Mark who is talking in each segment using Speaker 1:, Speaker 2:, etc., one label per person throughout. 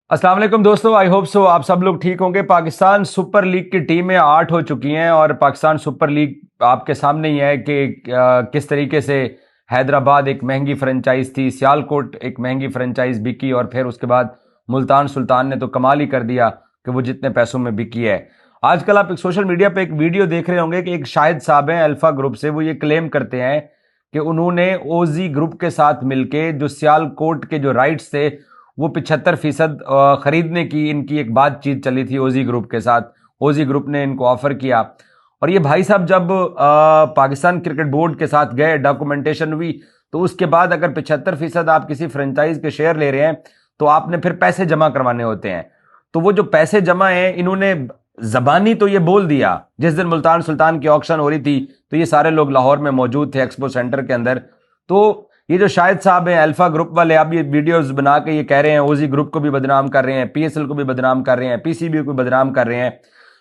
Speaker 1: अस्सलाम वालेकुम दोस्तों, आई होप सो आप सब लोग ठीक होंगे। पाकिस्तान सुपर लीग की टीमें 8 हो चुकी हैं और पाकिस्तान सुपर लीग आपके सामने ही है कि किस तरीके से हैदराबाद एक महंगी फ्रेंचाइज थी, सियालकोट एक महंगी फ्रेंचाइज बिकी और फिर उसके बाद मुल्तान सुल्तान ने तो कमाल ही कर दिया कि वो जितने पैसों में बिकी है। आजकल आप एक सोशल मीडिया पे एक वीडियो देख रहे होंगे कि एक शाहिद साहब हैं अल्फा ग्रुप से, वो ये क्लेम करते हैं कि उन्होंने ओजी ग्रुप के साथ मिलके जो सियालकोट के जो राइट्स थे वो 75% खरीदने की इनकी एक बातचीत चली थी ओजी ग्रुप के साथ। ओजी ग्रुप ने इनको ऑफर किया और ये भाई साहब जब पाकिस्तान क्रिकेट बोर्ड के साथ गए, डॉक्यूमेंटेशन हुई, तो उसके बाद अगर 75% आप किसी फ्रेंचाइज के शेयर ले रहे हैं तो आपने फिर पैसे जमा करवाने होते हैं। तो वो जो पैसे जमा है, इन्होंने जबानी तो ये बोल दिया। जिस दिन मुल्तान सुल्तान की ऑक्शन हो रही थी तो ये सारे लोग लाहौर में मौजूद थे एक्सपो सेंटर के अंदर। तो ये जो शाहिद साहब हैं अल्फा ग्रुप वाले, अब ये वीडियोस बना के ये कह रहे हैं ओजी ग्रुप को भी बदनाम कर रहे हैं, पीएसएल को भी बदनाम कर रहे हैं, पीसीबी को भी बदनाम कर रहे हैं।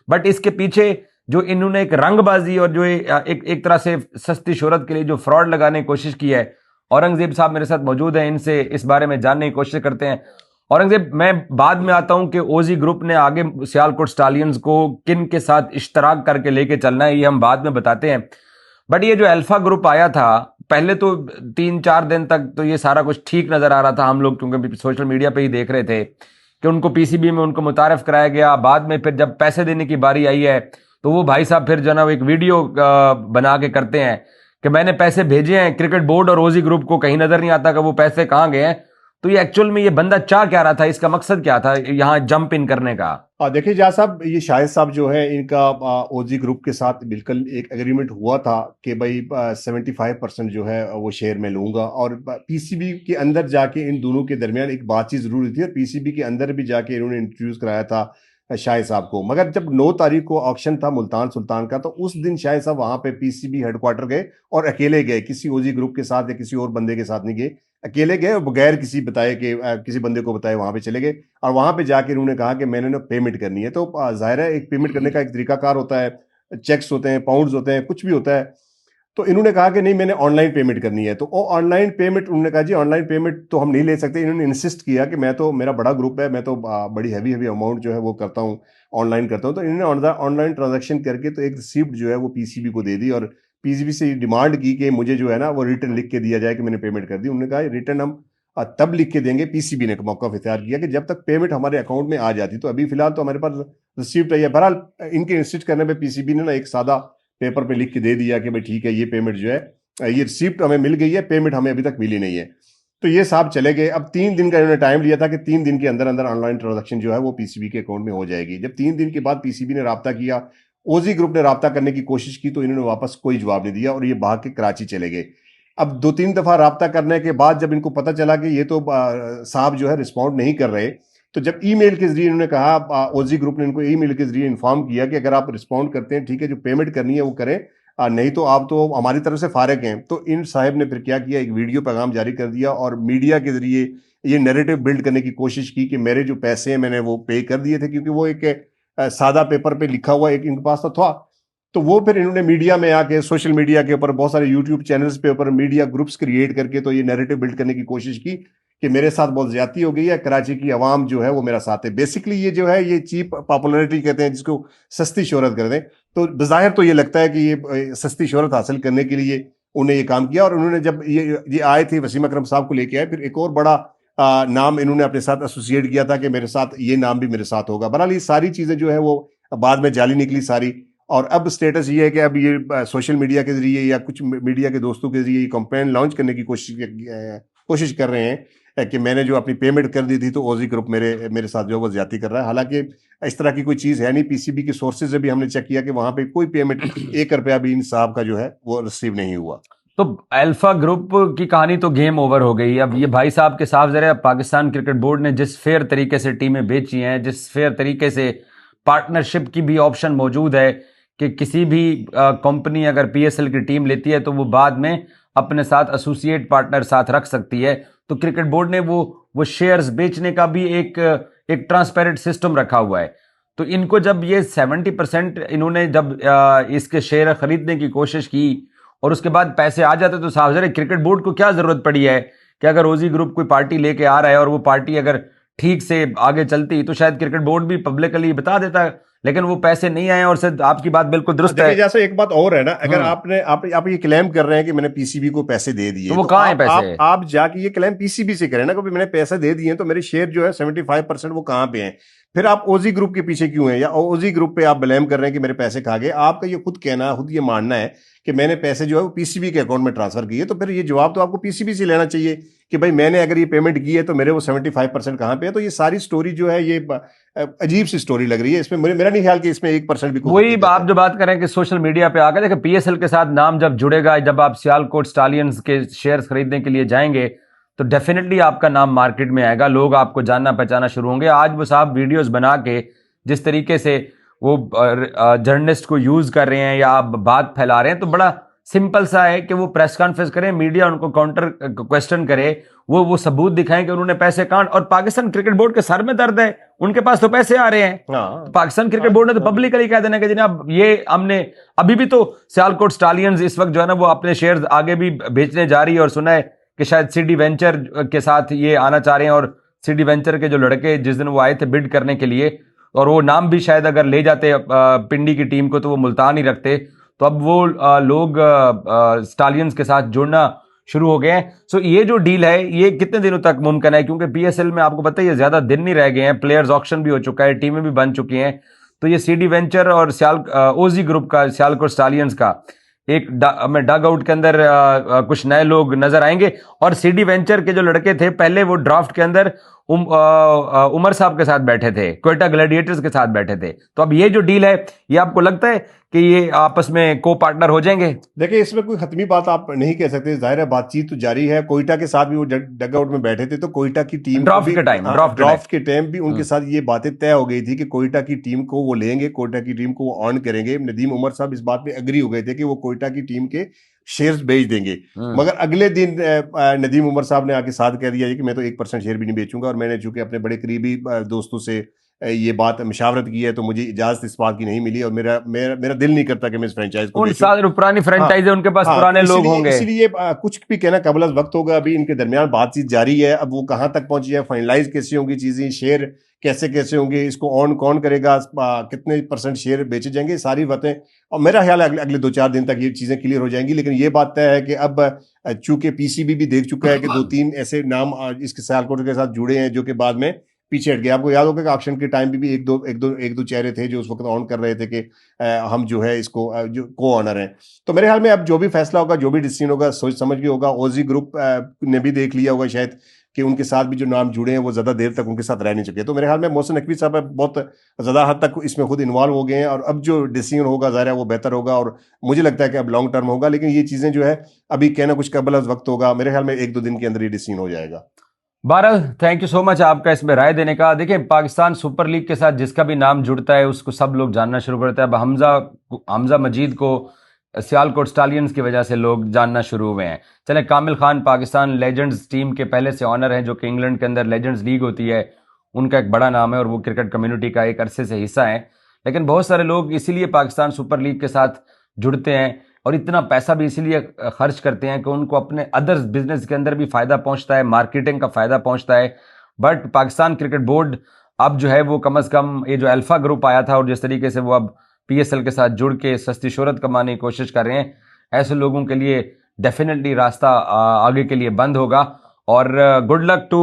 Speaker 1: बट इसके पीछे जो इन्होंने एक रंगबाजी और जो एक तरह से सस्ती शोहरत के लिए जो फ्रॉड लगाने की कोशिश की है, औरंगजेब साहब मेरे साथ मौजूद हैं, इनसे इस बारे में जानने की कोशिश करते हैं। औरंगजेब, मैं बाद में आता हूं कि ओजी ग्रुप ने आगे सियालकोट स्टालियंस को किन के साथ इश्तराक करके लेके चलना है, ये हम बाद में बताते हैं। बट ये जो अल्फा ग्रुप आया था, पहले तो 3-4 दिन तक तो ये सारा कुछ ठीक नजर आ रहा था, हम लोग क्योंकि सोशल मीडिया पे ही देख रहे थे कि उनको पीसीबी में उनको मुतारफ कराया गया। बाद में फिर जब पैसे देने की बारी आई है तो वो भाई साहब फिर जो ना एक वीडियो बना के करते हैं कि मैंने पैसे भेजे हैं क्रिकेट बोर्ड और ओजी ग्रुप को, कहीं नजर नहीं आता कि वो पैसे कहां गए हैं। तो ये एक्चुअल में ये बंदा चाह क्या रहा था, इसका मकसद क्या था यहां जंप इन करने का?
Speaker 2: देखिए जा साहब, ये शाहिद साहब जो है इनका ओजी ग्रुप के साथ बिल्कुल एक एग्रीमेंट हुआ था कि भाई 75% जो है वो शेयर में लूंगा, और पीसीबी के अंदर जाके इन दोनों के दरमियान एक बातचीत जरूर हुई थी और पीसीबी के अंदर भी जाके इन्होंने इंट्रोड्यूस कराया था शाहिद साहब को। मगर जब 9 तारीख को ऑक्शन था मुल्तान सुल्तान का, तो उस दिन शाहिद साहब वहां पे पीसीबी हेडक्वार्टर गए और अकेले गए, किसी ओजी ग्रुप के साथ या किसी और बंदे के साथ नहीं गए, अकेले गए और बगैर किसी बताए कि किसी बंदे को बताए वहां पे चले गए। और वहां पे जाके उन्होंने कहा कि मैंने ना पेमेंट करनी है। तो जाहिर है एक पेमेंट करने का एक तरीकाकार होता है, चेक्स होते हैं, पाउंड्स होते हैं, कुछ भी होता है। तो इन्होंने कहा कि नहीं, मैंने ऑनलाइन पेमेंट करनी है। तो वो ऑनलाइन पेमेंट, उन्होंने कहा जी ऑनलाइन पेमेंट तो हम नहीं ले सकते। इन्होंने इंसिस्ट किया कि मैं तो, मेरा बड़ा ग्रुप है, मैं तो बड़ी हैवी हैवी अमाउंट जो है वो करता हूँ, ऑनलाइन करता हूँ। तो इन्होंने ऑनलाइन ट्रांजेक्शन करके तो एक रिसिप्ट जो है वो पीसीबी को दे दी और पीसीबी से डिमांड की कि मुझे जो है ना वो रिटर्न लिख के दिया जाए कि मैंने पेमेंट कर दी। उन्होंने कहा रिटर्न हम तब लिख के देंगे। पीसीबी ने मौका इख्तियार किया कि जब तक पेमेंट हमारे अकाउंट में आ जाती। तो अभी फिलहाल तो हमारे पास रिसिप्ट है। बहरहाल इनके इंसिस्ट करने पे पीसीबी ने ना एक सादा पेपर पे लिख के दे दिया कि भाई ठीक है, ये पेमेंट जो है, ये रिसिप्ट हमें मिल गई है, पेमेंट हमें अभी तक मिली नहीं है। तो ये साहब चले गए। अब 3 दिन का इन्होंने टाइम लिया था कि 3 दिन के अंदर अंदर ऑनलाइन ट्रांजेक्शन जो है वो पीसीबी के अकाउंट में हो जाएगी। जब 3 दिन के बाद पीसीबी ने राब्ता किया, ओजी ग्रुप ने राब्ता करने की कोशिश की, तो इन्होंने वापस कोई जवाब नहीं दिया और ये भाग के कराची चले गए। अब 2-3 दफा राब्ता करने के बाद जब इनको पता चला कि ये तो साहब जो है रिस्पॉन्ड नहीं कर रहे, तो जब ईमेल के जरिए इन्होंने कहा, ओजी ग्रुप ने इनको ईमेल के जरिए इन्फॉर्म किया कि अगर आप रिस्पॉन्ड करते हैं ठीक है, जो पेमेंट करनी है वो करें, नहीं तो आप तो हमारी तरफ से फारिग हैं। तो इन साहब ने फिर क्या किया, एक वीडियो पैगाम जारी कर दिया और मीडिया के जरिए ये नैरेटिव बिल्ड करने की कोशिश की कि मेरे जो पैसे हैं मैंने वो पे कर दिए थे, क्योंकि वो एक सादा पेपर पे लिखा हुआ एक इनके पास तो था। तो वो फिर इन्होंने मीडिया में आके, सोशल मीडिया के ऊपर, बहुत सारे यूट्यूब चैनल्स पे ऊपर मीडिया ग्रुप्स क्रिएट करके तो ये नैरेटिव बिल्ड करने की कोशिश की कि मेरे साथ बहुत ज्यादती हो गई है, कराची की आवाम जो है वो मेरा साथ है। बेसिकली ये जो है ये चीप पॉपुलैरिटी कहते हैं जिसको, सस्ती शोहरत कहते हैं। तो बज़ाहिर तो ये लगता है कि ये सस्ती शोहरत हासिल करने के लिए उन्हें ये काम किया। और उन्होंने जब ये आए थे, वसीम अकरम साहब को लेके आए, फिर एक और बड़ा नाम इन्होंने अपने साथ एसोसिएट किया था कि मेरे साथ ये नाम भी मेरे साथ होगा। बहरहाल ये सारी चीजें जो है वो बाद में जाली निकली सारी। और अब स्टेटस ये है कि अब ये सोशल मीडिया के जरिए या कुछ मीडिया के दोस्तों के जरिए कंपेन लॉन्च करने की कोशिश कर रहे हैं कि मैंने जो अपनी पेमेंट कर दी थी तो ओजी ग्रुप मेरे साथ जो है वो ज्यादती कर रहा है। हालांकि इस तरह की कोई चीज है नहीं। पीसीबी के सोर्सेज से भी हमने चेक किया कि वहां पे कोई पेमेंट 1 रुपया भी इन साहब का जो है वो रिसीव नहीं हुआ।
Speaker 1: तो अल्फा ग्रुप की कहानी तो गेम ओवर हो गई। अब ये भाई साहब के साफ जरा, पाकिस्तान क्रिकेट बोर्ड ने जिस फेयर तरीके से टीमें बेची हैं, जिस फेयर तरीके से पार्टनरशिप की भी ऑप्शन मौजूद है कि किसी भी कंपनी अगर पीएसएल की टीम लेती है तो वो बाद में अपने साथ एसोसिएट पार्टनर साथ रख सकती है। तो क्रिकेट बोर्ड ने वो शेयर्स बेचने का भी एक ट्रांसपेरेंट सिस्टम रखा हुआ है। तो इनको जब ये 70% इन्होंने जब इसके शेयर खरीदने की कोशिश की और उसके बाद पैसे आ जाते, तो साहब जरा क्रिकेट बोर्ड को क्या जरूरत पड़ी है कि अगर ओजी ग्रुप कोई पार्टी लेके आ रहा है और वो पार्टी अगर ठीक से आगे चलती तो शायद क्रिकेट बोर्ड भी पब्लिकली बता देता है, लेकिन वो पैसे नहीं आए। और सिर्फ आपकी बात बिल्कुल दुरुस्त है।
Speaker 2: जैसे एक बात और है ना, अगर आप ये क्लेम कर रहे हैं कि मैंने पीसीबी को पैसे दे दिए,
Speaker 1: तो वो कहाँ है पैसे?
Speaker 2: आप जाके ये क्लेम पीसीबी से करें ना कि मैंने पैसे दे दिए, तो मेरे शेयर जो है 75% वो कहाँ पे हैं। फिर आप ओजी ग्रुप के पीछे क्यों हैं, या ओजी ग्रुप पे आप ब्लेम कर रहे हैं कि मेरे पैसे खा गए। आपका ये खुद कहना, खुद ये मानना है कि मैंने पैसे जो है वो पीसीबी के अकाउंट में ट्रांसफर किए, तो फिर ये जवाब तो आपको पीसीबी से लेना चाहिए कि भाई मैंने अगर ये पेमेंट की है तो मेरे वो 75% कहाँ पे है। तो ये सारी स्टोरी जो है ये अजीब सी स्टोरी लग रही है। इसमें मेरा नहीं ख्याल कि इसमें 1% भी
Speaker 1: वही आप जो बात करें कि सोशल मीडिया पे आकर देखिए, पीएसएल के साथ नाम जब जुड़ेगा, जब आप सियालकोट स्टालियंस के शेयर्स खरीदने के लिए जाएंगे तो डेफिनेटली आपका नाम मार्केट में आएगा, लोग आपको जानना पहचाना शुरू होंगे। आज वो साहब वीडियोस बना के जिस तरीके से वो जर्नलिस्ट को यूज कर रहे हैं या आप बात फैला रहे हैं, तो बड़ा सिंपल सा है कि वो प्रेस कॉन्फ्रेंस करें, मीडिया उनको काउंटर क्वेश्चन करे, वो सबूत दिखाएं कि उन्होंने पैसे काट। और पाकिस्तान क्रिकेट बोर्ड के सर में दर्द है, उनके पास तो पैसे आ रहे हैं। तो पाकिस्तान क्रिकेट बोर्ड ने तो पब्लिकली कह देना कि जनाब ये हमने अभी भी तो सियालकोट स्टालियंस इस वक्त जो है ना वो अपने शेयर्स आगे भी बेचने जा रही है, और सुना है कि शायद सीडी वेंचर के साथ ये आना चाह रहे हैं। और सीडी वेंचर के जो लड़के जिस दिन वो आए थे बिड करने के लिए, और वो नाम भी शायद अगर ले जाते पिंडी की टीम को तो वो मुल्तान ही रखते, तो अब वो लोग स्टालियंस के साथ जुड़ना शुरू हो गए हैं। सो ये जो डील है ये कितने दिनों तक मुमकिन है, क्योंकि पीएसएल में आपको पता है ये ज्यादा दिन नहीं रह गए हैं, प्लेयर्स ऑक्शन भी हो चुका है, टीमें भी बन चुकी हैं। तो ये सीडी वेंचर और ओजी ग्रुप का, सियालकोट स्टालियंस का एक डग आउट के अंदर कुछ नए लोग नजर आएंगे। और सीडी वेंचर के जो लड़के थे पहले वो ड्राफ्ट के अंदर उमर साहब के साथ बैठे थे, क्वेटा ग्लैडिएटर्स के साथ बैठे थे। तो अब ये जो डील है ये आपको लगता है कि ये आपस में को पार्टनर हो जाएंगे?
Speaker 2: देखिए इसमें कोई खत्मी बात आप नहीं कह सकते, जाहिर है बातचीत तो जारी है। कोयटा के साथ भी वो डग आउट में बैठे थे, तो कोयटा की टीम
Speaker 1: ड्राफ्ट के
Speaker 2: टाइम भी उनके साथ ये बातें तय हो गई थी कि कोयटा की टीम को वो लेंगे, कोयटा की टीम को वो ऑन करेंगे। नदीम उमर साहब इस बात पे एग्री हो गए थे कि वो कोयटा की टीम के शेयर्स बेच देंगे। मगर अगले दिन नदीम उमर साहब ने आके साथ कह दिया कि मैं तो 1% शेयर भी नहीं बेचूंगा, और मैंने चूंकि अपने बड़े करीबी दोस्तों से ये बात मशावरत की है तो मुझे इजाजत इस बात की नहीं मिली, और मेरा दिल नहीं करता कि मैं इस फ्रेंचाइज को
Speaker 1: बेचूं। पुरानी फ्रेंचाइज है, उनके पास पुराने लोग होंगे,
Speaker 2: इसलिए कुछ भी कहना कबल वक्त होगा। अभी इनके दरमियान बातचीत जारी है, अब वो कहां तक पहुंची है, फाइनलाइज कैसे होंगी चीजें, शेयर कैसे होंगे, इसको ऑन कौन करेगा, कितने % शेयर बेचे जाएंगे, सारी बातें। और मेरा ख्याल है अगले 2-4 दिन तक ये चीजें क्लियर हो जाएंगी। लेकिन ये बात तय है कि अब चूंकि पीसीबी भी देख चुका है कि 2-3 ऐसे नाम इसके सियालकोट के साथ जुड़े हैं जो कि बाद में पीछे हट गया। आपको याद होगा कि ऑक्शन के टाइम भी एक दो चेहरे थे जो उस वक्त ऑन कर रहे थे कि हम जो है इसको जो को ऑनर हैं। तो मेरे ख्याल में अब जो भी फैसला होगा, जो भी डिसीजन होगा, सोच समझ के होगा। ओजी ग्रुप ने भी देख लिया होगा शायद कि उनके साथ भी जो नाम जुड़े हैं वो ज्यादा देर तक उनके साथ रह नहीं चुके। तो मेरे ख्याल में मोहसिन नकवी साहब बहुत ज्यादा हद तक इसमें खुद इन्वॉल्व हो गए हैं, और अब जो डिसीजन होगा ज़ाहिर है वो बेहतर होगा, और मुझे लगता है कि अब लॉन्ग टर्म होगा। लेकिन ये चीजें जो है अभी कहना कुछ कबल वक्त होगा, मेरे ख्याल में 1-2 दिन के अंदर ये डिसीजन हो जाएगा।
Speaker 1: बहरहाल थैंक यू सो मच आपका इसमें राय देने का। देखिए पाकिस्तान सुपर लीग के साथ जिसका भी नाम जुड़ता है उसको सब लोग जानना शुरू करते हैं। अब हमजा मजीद को सियालकोट स्टालियंस की वजह से लोग जानना शुरू हुए हैं। चले, कामिल खान पाकिस्तान लेजेंड्स टीम के पहले से ऑनर हैं, जो कि इंग्लैंड के अंदर लेजेंड्स लीग होती है, उनका एक बड़ा नाम है और वो क्रिकेट कम्युनिटी का एक अरसे से हिस्सा है। लेकिन बहुत सारे लोग इसीलिए पाकिस्तान सुपर लीग के साथ जुड़ते हैं और इतना पैसा भी इसीलिए खर्च करते हैं कि उनको अपने अदर्स बिजनेस के अंदर भी फायदा पहुंचता है, मार्केटिंग का फायदा पहुंचता है। बट पाकिस्तान क्रिकेट बोर्ड अब जो है वो कम से कम ये जो अल्फा ग्रुप आया था और जिस तरीके से वो अब पीएसएल के साथ जुड़ के सस्ती शोहरत कमाने की कोशिश कर रहे हैं, ऐसे लोगों के लिए डेफिनेटली रास्ता आगे के लिए बंद होगा। और good luck to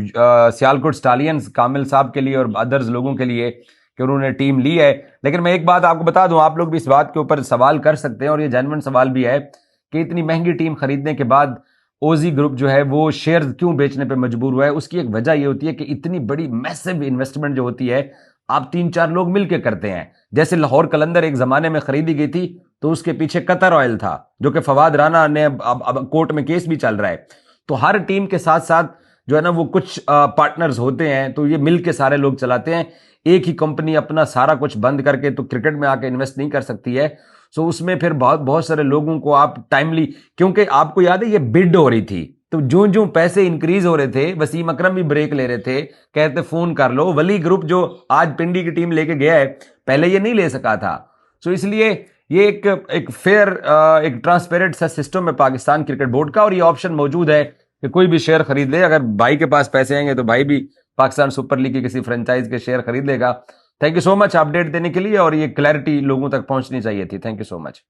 Speaker 1: Sialkot Stallions, Kamil साहब के लिए और अदर्स लोगों के लिए कि उन्होंने टीम ली है। लेकिन मैं एक बात आपको बता दूं, आप लोग भी इस बात के ऊपर सवाल कर सकते हैं और ये जेन्युइन सवाल भी है कि इतनी महंगी टीम खरीदने के बाद ओजी ग्रुप जो है वो शेयर क्यों बेचने पे मजबूर हुआ है। उसकी एक वजह ये होती है कि इतनी बड़ी मैसिव इन्वेस्टमेंट जो होती है आप 3-4 लोग मिलकर करते हैं। जैसे लाहौर कलंदर एक जमाने में खरीदी गई थी तो उसके पीछे कतर ऑयल था, जो कि फवाद राना ने अब कोर्ट में केस भी चल रहा है। तो हर टीम के साथ साथ जो है ना वो कुछ पार्टनर्स होते हैं, तो ये मिल के सारे लोग चलाते हैं। एक ही कंपनी अपना सारा कुछ बंद करके तो क्रिकेट में आके इन्वेस्ट नहीं कर सकती है। सो उसमें फिर बहुत सारे लोगों को आप टाइमली, क्योंकि आपको याद है ये बिड हो रही थी, तो जो पैसे इंक्रीज हो रहे थे, वसीम अकरम भी ब्रेक ले रहे थे, कहते फोन कर लो। वली ग्रुप जो आज पिंडी की टीम लेके गया है, पहले ये नहीं ले सका था। सो इसलिए ये एक फेयर, एक ट्रांसपेरेंट सा सिस्टम है पाकिस्तान क्रिकेट बोर्ड का, और ये ऑप्शन मौजूद है कि कोई भी शेयर खरीद ले। अगर भाई के पास पैसे आएंगे तो भाई भी पाकिस्तान सुपर लीग की किसी फ्रेंचाइज के शेयर खरीद लेगा। Thank you so much update देने के लिए, और ये क्लैरिटी लोगों तक पहुंचनी चाहिए थी। Thank you so much.